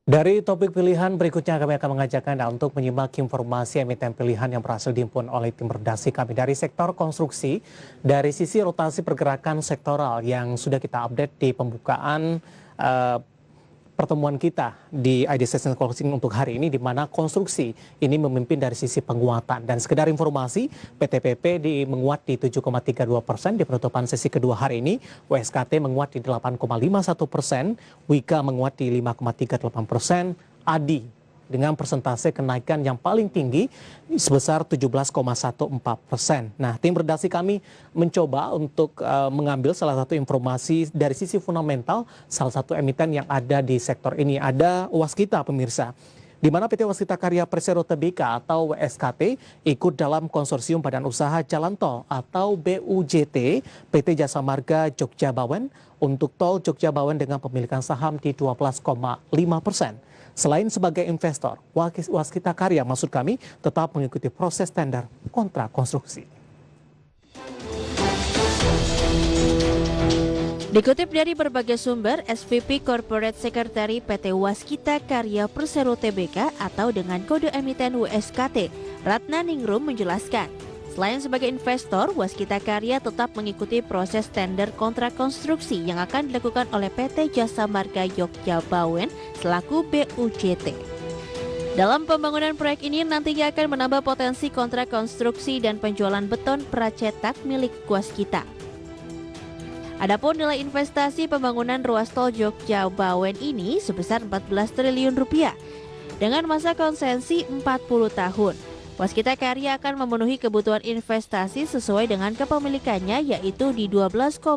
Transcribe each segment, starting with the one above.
Dari topik pilihan berikutnya kami akan mengajak Anda untuk menyimak informasi emiten pilihan yang berhasil dihimpun oleh tim redaksi kami dari sektor konstruksi. Dari sisi rotasi pergerakan sektoral yang sudah kita update di pembukaan pertemuan kita di ID Session Closing untuk hari ini, di mana konstruksi ini memimpin dari sisi penguatan. Dan sekedar informasi, PTPP menguat di 7,32% di penutupan sesi kedua hari ini, WSKT menguat di 8,51%, Wika menguat di 5,38%, ADI dengan persentase kenaikan yang paling tinggi sebesar 17,14%. Nah, tim redaksi kami mencoba untuk mengambil salah satu informasi dari sisi fundamental, salah satu emiten yang ada di sektor ini. Ada Waskita, pemirsa, di mana PT Waskita Karya Persero Tbk atau WSKT ikut dalam konsorsium Badan Usaha Jalan Tol atau BUJT PT Jasa Marga Jogja Bawen untuk tol Jogja Bawen dengan pemilikan saham di 12,5%. Selain sebagai investor, Waskita Karya maksud kami tetap mengikuti proses tender kontrak konstruksi. Dikutip dari berbagai sumber, SVP Corporate Secretary PT Waskita Karya Persero Tbk atau dengan kode emiten WSKT, Ratna Ningrum menjelaskan, selain sebagai investor, Waskita Karya tetap mengikuti proses tender kontrak konstruksi yang akan dilakukan oleh PT Jasa Marga Jogja Bawen selaku BUJT. Dalam pembangunan proyek ini nantinya akan menambah potensi kontrak konstruksi dan penjualan beton pracetak milik Waskita. Adapun nilai investasi pembangunan ruas tol Jogja Bawen ini sebesar 14 triliun rupiah dengan masa konsensi 40 tahun. Waskita Karya akan memenuhi kebutuhan investasi sesuai dengan kepemilikannya yaitu di 12,5%.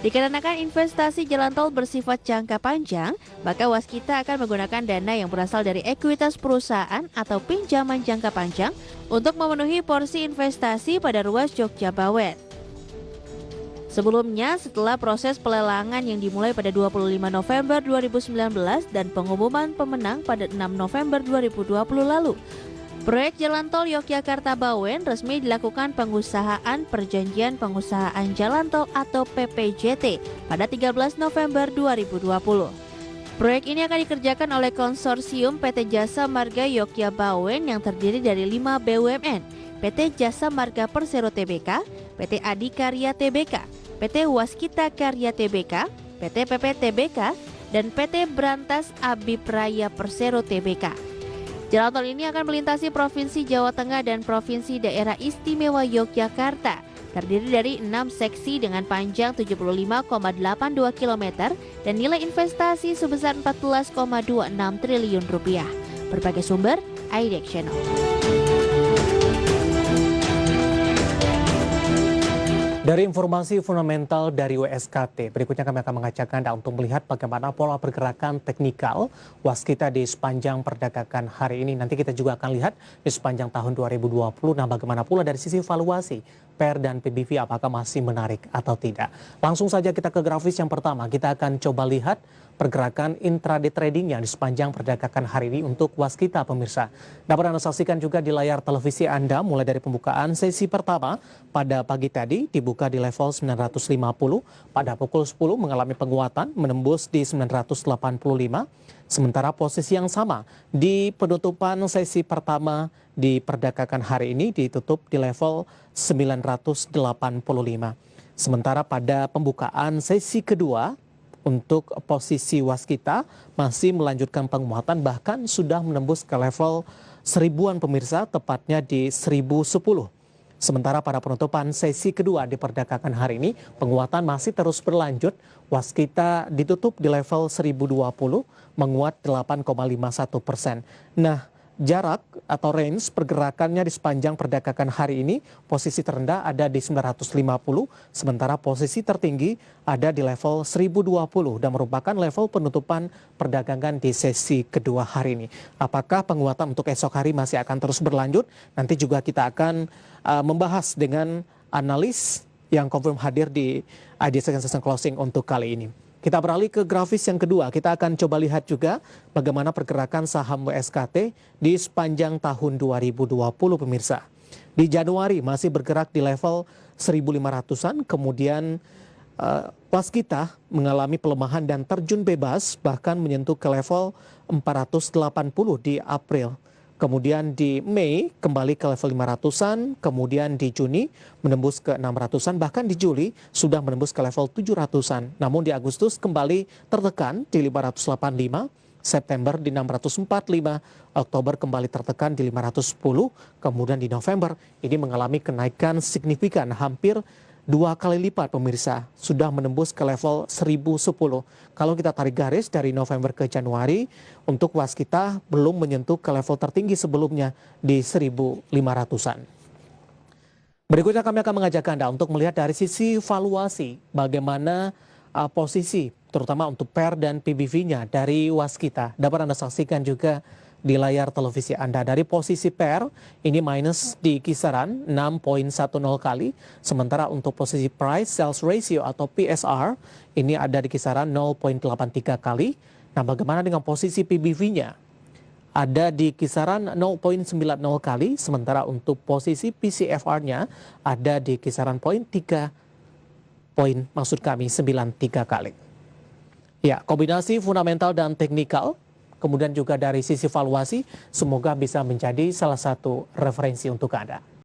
Dikarenakan investasi jalan tol bersifat jangka panjang, maka Waskita akan menggunakan dana yang berasal dari ekuitas perusahaan atau pinjaman jangka panjang untuk memenuhi porsi investasi pada ruas Jogja Bawen. Sebelumnya, setelah proses pelelangan yang dimulai pada 25 November 2019 dan pengumuman pemenang pada 6 November 2020 lalu, proyek Jalan Tol Yogyakarta Bawen resmi dilakukan pengusahaan Perjanjian Pengusahaan Jalan Tol atau PPJT pada 13 November 2020. Proyek ini akan dikerjakan oleh konsorsium PT Jasa Marga Jogja Bawen yang terdiri dari 5 BUMN, PT Jasa Marga Persero Tbk, PT Adi Karya Tbk, PT Waskita Karya Tbk, PT PP Tbk, dan PT Brantas Abipraya Persero Tbk. Jalan tol ini akan melintasi Provinsi Jawa Tengah dan Provinsi Daerah Istimewa Yogyakarta. Terdiri dari 6 seksi dengan panjang 75,82 km dan nilai investasi sebesar 14,26 triliun rupiah. Berbagai sumber, IDEX Channel. Dari informasi fundamental dari WSKT, berikutnya kami akan mengajak Anda untuk melihat bagaimana pola pergerakan teknikal Waskita di sepanjang perdagangan hari ini. Nanti kita juga akan lihat di sepanjang tahun 2020, nah bagaimana pula dari sisi valuasi PER dan PBV apakah masih menarik atau tidak. Langsung saja kita ke grafis yang pertama, kita akan coba lihat pergerakan intraday tradingnya di sepanjang perdagangan hari ini untuk Waskita, pemirsa. Dapat Anda saksikan juga di layar televisi Anda mulai dari pembukaan sesi pertama pada pagi tadi dibuka di level 950, pada pukul 10 mengalami penguatan menembus di 985, sementara posisi yang sama di penutupan sesi pertama di perdagangan hari ini ditutup di level 985. Sementara pada pembukaan sesi kedua untuk posisi Waskita masih melanjutkan penguatan bahkan sudah menembus ke level 1000-an pemirsa, tepatnya di 1010. Sementara pada penutupan sesi kedua di perdagangan hari ini penguatan masih terus berlanjut. Waskita ditutup di level 1020 menguat 8,51%. Nah, jarak atau range pergerakannya di sepanjang perdagangan hari ini, posisi terendah ada di 950, sementara posisi tertinggi ada di level 1020 dan merupakan level penutupan perdagangan di sesi kedua hari ini. Apakah penguatan untuk esok hari masih akan terus berlanjut? Nanti juga kita akan membahas dengan analis yang confirm hadir di ID Session Closing untuk kali ini. Kita beralih ke grafis yang kedua, kita akan coba lihat juga bagaimana pergerakan saham WSKT di sepanjang tahun 2020 pemirsa. Di Januari masih bergerak di level 1.500-an, kemudian Waskita mengalami pelemahan dan terjun bebas bahkan menyentuh ke level 480 di April. Kemudian di Mei kembali ke level 500-an, kemudian di Juni menembus ke 600-an, bahkan di Juli sudah menembus ke level 700-an. Namun di Agustus kembali tertekan di 585, September di 645, Oktober kembali tertekan di 510, kemudian di November ini mengalami kenaikan signifikan hampir 2 kali lipat pemirsa, sudah menembus ke level 1010. Kalau kita tarik garis dari November ke Januari, untuk waskita belum menyentuh ke level tertinggi sebelumnya di 1500-an. Berikutnya kami akan mengajak Anda untuk melihat dari sisi valuasi bagaimana posisi terutama untuk PER dan PBV-nya dari waskita. Dapat Anda saksikan juga di layar televisi Anda. Dari posisi PER ini minus di kisaran 6.10 kali, sementara untuk posisi price sales ratio atau PSR ini ada di kisaran 0.83 kali. Nah, bagaimana dengan posisi PBV-nya? Ada di kisaran 0.90 kali, sementara untuk posisi PCFR-nya ada di kisaran 93 kali. Ya, kombinasi fundamental dan teknikal, kemudian juga dari sisi valuasi, semoga bisa menjadi salah satu referensi untuk Anda.